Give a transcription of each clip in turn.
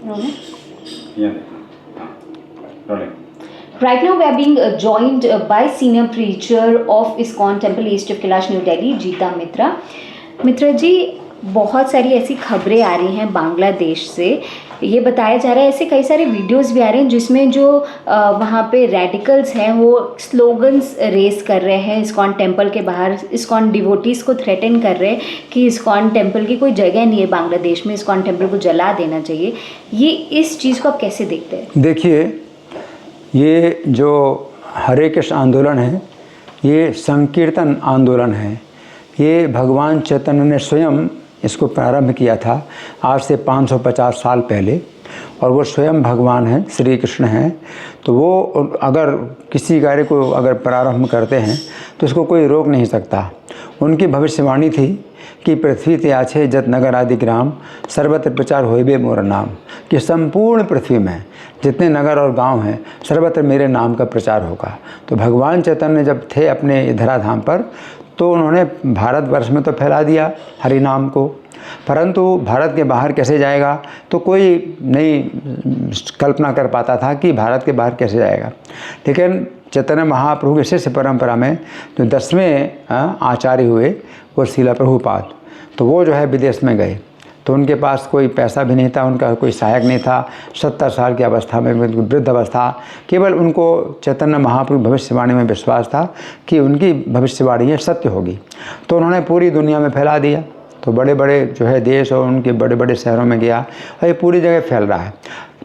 Right now, we are being joined by senior preacher of ISKCON Temple East of Kailash, New Delhi, Geeta Mitra. मित्रा जी, बहुत सारी ऐसी खबरें आ रही हैं बांग्लादेश से। ये बताया जा रहा है, ऐसे कई सारे वीडियोस भी आ रहे हैं जिसमें जो वहाँ पे रेडिकल्स हैं वो स्लोगन्स रेस कर रहे हैं इस्कॉन टेम्पल के बाहर। इस्कॉन डिवोटीज़ को थ्रेटन कर रहे हैं कि इस्कॉन टेम्पल की कोई जगह नहीं है बांग्लादेश में, इस्कॉन टेम्पल को जला देना चाहिए। ये इस चीज़ को आप कैसे देखते हैं? देखिए, ये जो हरे कृष्ण आंदोलन है, ये संकीर्तन आंदोलन है। ये भगवान चैतन्य ने स्वयं इसको प्रारंभ किया था आज से 550 साल पहले, और वो स्वयं भगवान हैं, श्री कृष्ण हैं। तो वो अगर किसी कार्य को अगर प्रारंभ करते हैं तो इसको कोई रोक नहीं सकता। उनकी भविष्यवाणी थी कि पृथ्वी ते आछे जत नगर आदि ग्राम, सर्वत्र प्रचार होइबे मोर नाम, कि संपूर्ण पृथ्वी में जितने नगर और गांव हैं सर्वत्र मेरे नाम का प्रचार होगा। तो भगवान चैतन्य जब थे अपने धराधाम पर, तो उन्होंने भारतवर्ष में तो फैला दिया हरि नाम को, परंतु भारत के बाहर कैसे जाएगा तो कोई नहीं कल्पना कर पाता था कि भारत के बाहर कैसे जाएगा। लेकिन चैतन्य महाप्रभु की शिष्य परंपरा में जो 10वें आचार्य हुए वो श्रील प्रभुपाद, तो वो जो है विदेश में गए। तो उनके पास कोई पैसा भी नहीं था, उनका कोई सहायक नहीं था। 70 साल की अवस्था में, वृद्ध अवस्था, केवल उनको चैतन्य महाप्रभु भविष्यवाणी में विश्वास था कि उनकी भविष्यवाणी है सत्य होगी। तो उन्होंने पूरी दुनिया में फैला दिया। तो बड़े बड़े जो है देश और उनके बड़े बड़े शहरों में गया और ये पूरी जगह फैल रहा है।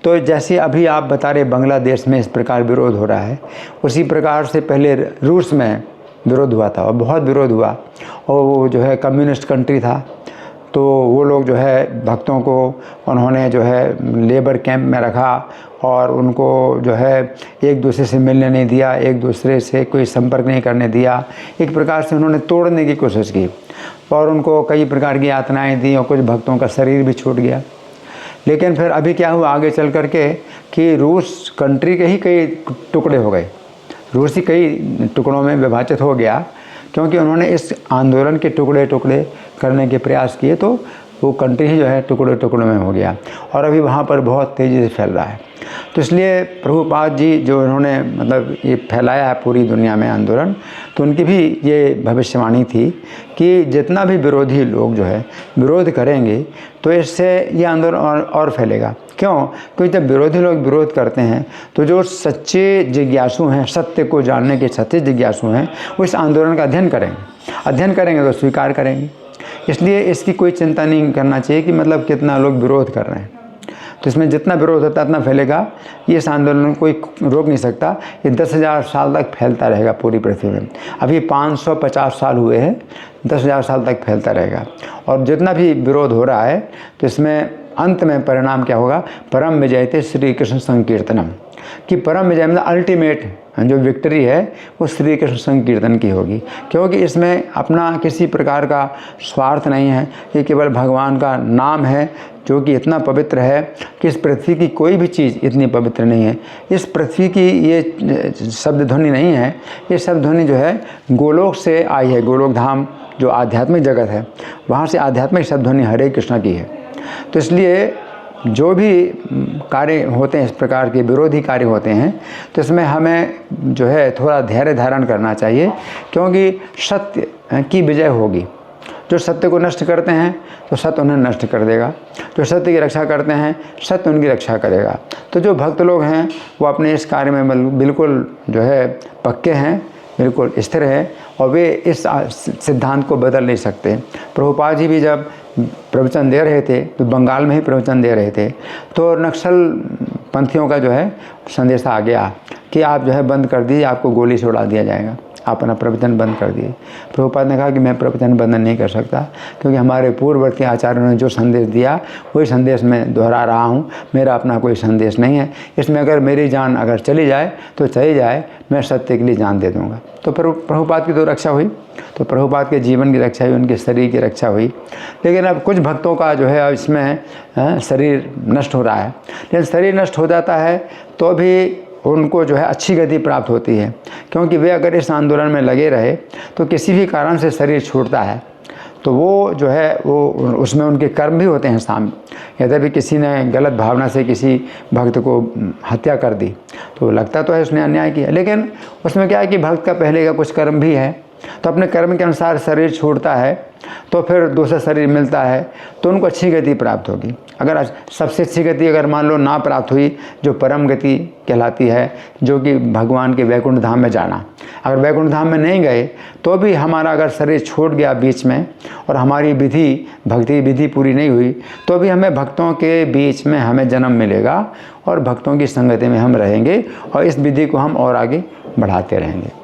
तो जैसे अभी आप बता रहे बांग्लादेश में इस प्रकार विरोध हो रहा है, उसी प्रकार से पहले रूस में विरोध हुआ था और बहुत विरोध हुआ। और वो जो है कम्युनिस्ट कंट्री था, तो वो लोग जो है भक्तों को उन्होंने जो है लेबर कैंप में रखा और उनको जो है एक दूसरे से मिलने नहीं दिया, एक दूसरे से कोई संपर्क नहीं करने दिया। एक प्रकार से उन्होंने तोड़ने की कोशिश की और उनको कई प्रकार की यातनाएं दी और कुछ भक्तों का शरीर भी छूट गया। लेकिन फिर अभी क्या हुआ आगे चल कर के कि रूस कंट्री के ही कई टुकड़े हो गए, रूस ही कई टुकड़ों में विभाजित हो गया, क्योंकि उन्होंने इस आंदोलन के टुकड़े टुकड़े करने के प्रयास किए। तो वो कंट्री ही जो है टुकड़े टुकड़ों में हो गया और अभी वहाँ पर बहुत तेज़ी से फैल रहा है। तो इसलिए प्रभुपाद जी जो इन्होंने मतलब ये फैलाया है पूरी दुनिया में आंदोलन, तो उनकी भी ये भविष्यवाणी थी कि जितना भी विरोधी लोग जो है विरोध करेंगे तो इससे ये आंदोलन और फैलेगा। क्यों? क्योंकि जब विरोधी लोग विरोध करते हैं तो जो सच्चे जिज्ञासु हैं, सत्य को जानने के सच्चे जिज्ञासु हैं, वो इस आंदोलन का अध्ययन करेंगे तो स्वीकार करेंगे। इसलिए इसकी कोई चिंता नहीं करना चाहिए कि मतलब कितना लोग विरोध कर रहे हैं। तो इसमें जितना विरोध होता है उतना फैलेगा। ये इस आंदोलन को कोई रोक नहीं सकता। ये 10,000 साल तक फैलता रहेगा पूरी पृथ्वी में। अभी 550 साल हुए हैं, 10,000 साल तक फैलता रहेगा। और जितना भी विरोध हो रहा है तो इसमें अंत में परिणाम क्या होगा? परम विजयते श्री कृष्ण संकीर्तनम, कि परम विजय मतलब अल्टीमेट जो विक्ट्री है वो श्री कृष्ण संकीर्तन की होगी। क्योंकि इसमें अपना किसी प्रकार का स्वार्थ नहीं है, ये केवल भगवान का नाम है जो कि इतना पवित्र है कि इस पृथ्वी की कोई भी चीज़ इतनी पवित्र नहीं है। इस पृथ्वी की ये शब्द ध्वनि नहीं है, ये शब्द ध्वनि जो है गोलोक से आई है। गोलोक धाम जो आध्यात्मिक जगत है, वहाँ से आध्यात्मिक शब्द ध्वनि हरे कृष्ण की है। तो इसलिए जो भी कार्य होते हैं, इस प्रकार के विरोधी कार्य होते हैं, तो इसमें हमें जो है थोड़ा धैर्य धारण करना चाहिए, क्योंकि सत्य की विजय होगी। जो सत्य को नष्ट करते हैं तो सत्य उन्हें नष्ट कर देगा, जो सत्य की रक्षा करते हैं सत्य उनकी रक्षा करेगा। तो जो भक्त लोग हैं वो अपने इस कार्य में बिल्कुल जो है पक्के हैं, बिल्कुल स्थिर है और वे इस सिद्धांत को बदल नहीं सकते। प्रभुपाद जी भी जब प्रवचन दे रहे थे तो बंगाल में ही प्रवचन दे रहे थे, तो नक्सल पंथियों का जो है संदेश आ गया कि आप जो है बंद कर दीजिए, आपको गोली से उड़ा दिया जाएगा, आप अपना प्रवचन बंद कर दिए। प्रभुपाद ने कहा कि मैं प्रवचन बंद नहीं कर सकता, क्योंकि हमारे पूर्ववर्ती आचार्यों ने जो संदेश दिया वही संदेश मैं दोहरा रहा हूँ, मेरा अपना कोई संदेश नहीं है। इसमें अगर मेरी जान अगर चली जाए तो चली जाए, मैं सत्य के लिए जान दे दूँगा। तो प्रभुपाद की तो रक्षा हुई, तो प्रभुपाद के जीवन की रक्षा हुई, उनके शरीर की रक्षा हुई। लेकिन अब कुछ भक्तों का जो है इसमें शरीर नष्ट हो रहा है। लेकिन शरीर नष्ट हो जाता है तो भी उनको जो है अच्छी गति प्राप्त होती है, क्योंकि वे अगर इस आंदोलन में लगे रहे तो किसी भी कारण से शरीर छूटता है तो वो जो है वो उसमें उनके कर्म भी होते हैं शामिल। यद्यपि किसी ने गलत भावना से किसी भक्त को हत्या कर दी तो लगता तो है उसने अन्याय किया, लेकिन उसमें क्या है कि भक्त का पहले का कुछ कर्म भी है, तो अपने कर्म के अनुसार शरीर छोड़ता है तो फिर दूसरा शरीर मिलता है तो उनको अच्छी गति प्राप्त होगी। अगर सबसे अच्छी गति अगर मान लो ना प्राप्त हुई, जो परम गति कहलाती है, जो कि भगवान के वैकुंठ धाम में जाना, अगर वैकुंठ धाम में नहीं गए तो भी हमारा अगर शरीर छूट गया बीच में और हमारी विधि भक्ति विधि पूरी नहीं हुई तो भी हमें भक्तों के बीच में हमें जन्म मिलेगा और भक्तों की संगति में हम रहेंगे और इस विधि को हम और आगे बढ़ाते रहेंगे।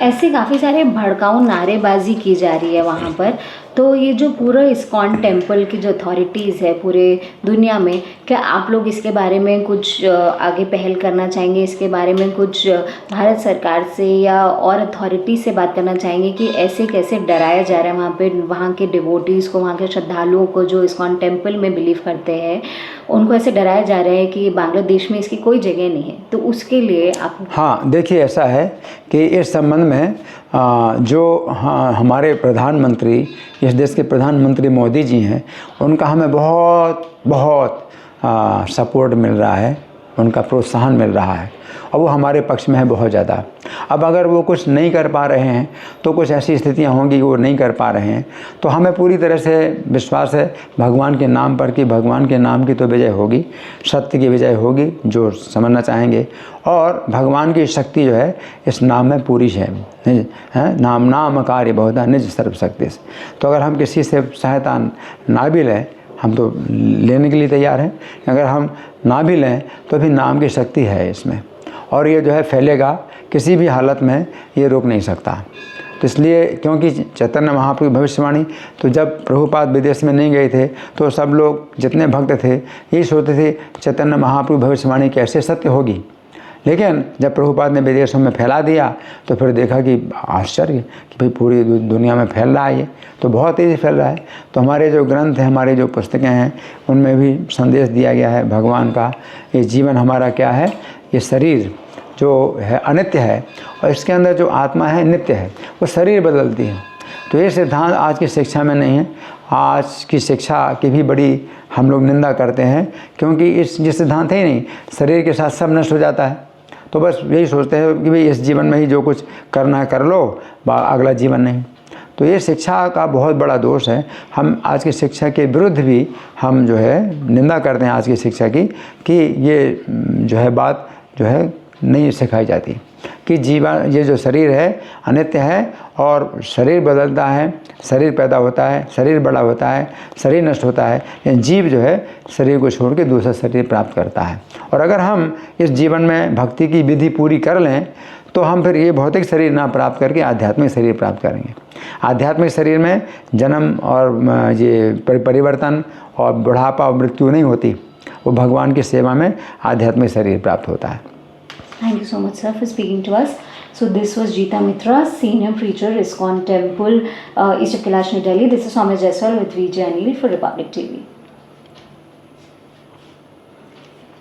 ऐसे काफ़ी सारे भड़काऊ नारेबाजी की जा रही है वहाँ पर, तो ये जो पूरा इस्कॉन टेम्पल की जो अथॉरिटीज़ है पूरे दुनिया में, क्या आप लोग इसके बारे में कुछ आगे पहल करना चाहेंगे? इसके बारे में कुछ भारत सरकार से या और अथॉरिटी से बात करना चाहेंगे कि ऐसे कैसे डराया जा रहा है वहाँ पे वहाँ के डिवोटीज़ को, वहाँ के श्रद्धालुओं को जो इस्कॉन टेम्पल में बिलीव करते हैं, उनको ऐसे डराया जा रहा है कि बांग्लादेश में इसकी कोई जगह नहीं है, तो उसके लिए आप? हाँ, देखिए ऐसा है कि इस संबंध में जो हमारे प्रधानमंत्री, इस देश के प्रधानमंत्री मोदी जी हैं, उनका हमें बहुत बहुत सपोर्ट मिल रहा है, उनका प्रोत्साहन मिल रहा है और वो हमारे पक्ष में है बहुत ज़्यादा। अब अगर वो कुछ नहीं कर पा रहे हैं तो कुछ ऐसी स्थितियां होंगी कि वो नहीं कर पा रहे हैं, तो हमें पूरी तरह से विश्वास है भगवान के नाम पर कि भगवान के नाम की तो विजय होगी, सत्य की विजय होगी, जो समझना चाहेंगे। और भगवान की शक्ति जो है इस नाम में पूरी है, नाम नाम कार्य बहुधा निज सर्वशक्ति से। तो अगर हम किसी से सहायता ना भी लें, हम तो लेने के लिए तैयार हैं, अगर हम ना भी लें तो भी नाम की शक्ति है इसमें और ये जो है फैलेगा, किसी भी हालत में ये रोक नहीं सकता। तो इसलिए क्योंकि चैतन्य महाप्रभु की भविष्यवाणी, तो जब प्रभुपाद विदेश में नहीं गए थे तो सब लोग जितने भक्त थे यही सोचते थे चैतन्य महाप्रभु भविष्यवाणी कैसे सत्य होगी, लेकिन जब प्रभुपाद ने विदेशों में फैला दिया तो फिर देखा कि आश्चर्य कि भाई पूरी दुनिया में फैल रहा है, ये तो बहुत तेज़ी फैल रहा है। तो हमारे जो ग्रंथ हैं, हमारी जो पुस्तकें हैं, उनमें भी संदेश दिया गया है भगवान का। ये जीवन हमारा क्या है, ये शरीर जो है अनित्य है और इसके अंदर जो आत्मा है नित्य है, वो शरीर बदलती है। तो ये सिद्धांत आज की शिक्षा में नहीं है। आज की शिक्षा की भी बड़ी हम लोग निंदा करते हैं क्योंकि ये सिद्धांत है ही नहीं, शरीर के साथ सब नष्ट हो जाता है। तो बस यही सोचते हैं कि भाई इस जीवन में ही जो कुछ करना है कर लो, अगला जीवन नहीं। तो ये शिक्षा का बहुत बड़ा दोष है। हम आज की शिक्षा के विरुद्ध भी हम जो है निंदा करते हैं आज की शिक्षा की, कि ये जो है बात जो है नहीं सिखाई जाती कि जीवन, ये जो शरीर है अनित्य है और शरीर बदलता है, शरीर पैदा होता है, शरीर बड़ा होता है, शरीर नष्ट होता है, यानी जीव जो है शरीर को छोड़ के दूसरा शरीर प्राप्त करता है। और अगर हम इस जीवन में भक्ति की विधि पूरी कर लें तो हम फिर ये भौतिक शरीर ना प्राप्त करके आध्यात्मिक शरीर प्राप्त करेंगे। आध्यात्मिक शरीर में जन्म और ये परिवर्तन और बुढ़ापा और मृत्यु नहीं होती, वो भगवान की सेवा में आध्यात्मिक शरीर प्राप्त होता है। Thank you so much, sir, for speaking to us. So this was Jeeta Mitra, Senior Preacher, ISKCON Temple, East of Kailash, New Delhi. This is Soumya Jaiswal with Vijay Anili for Republic TV.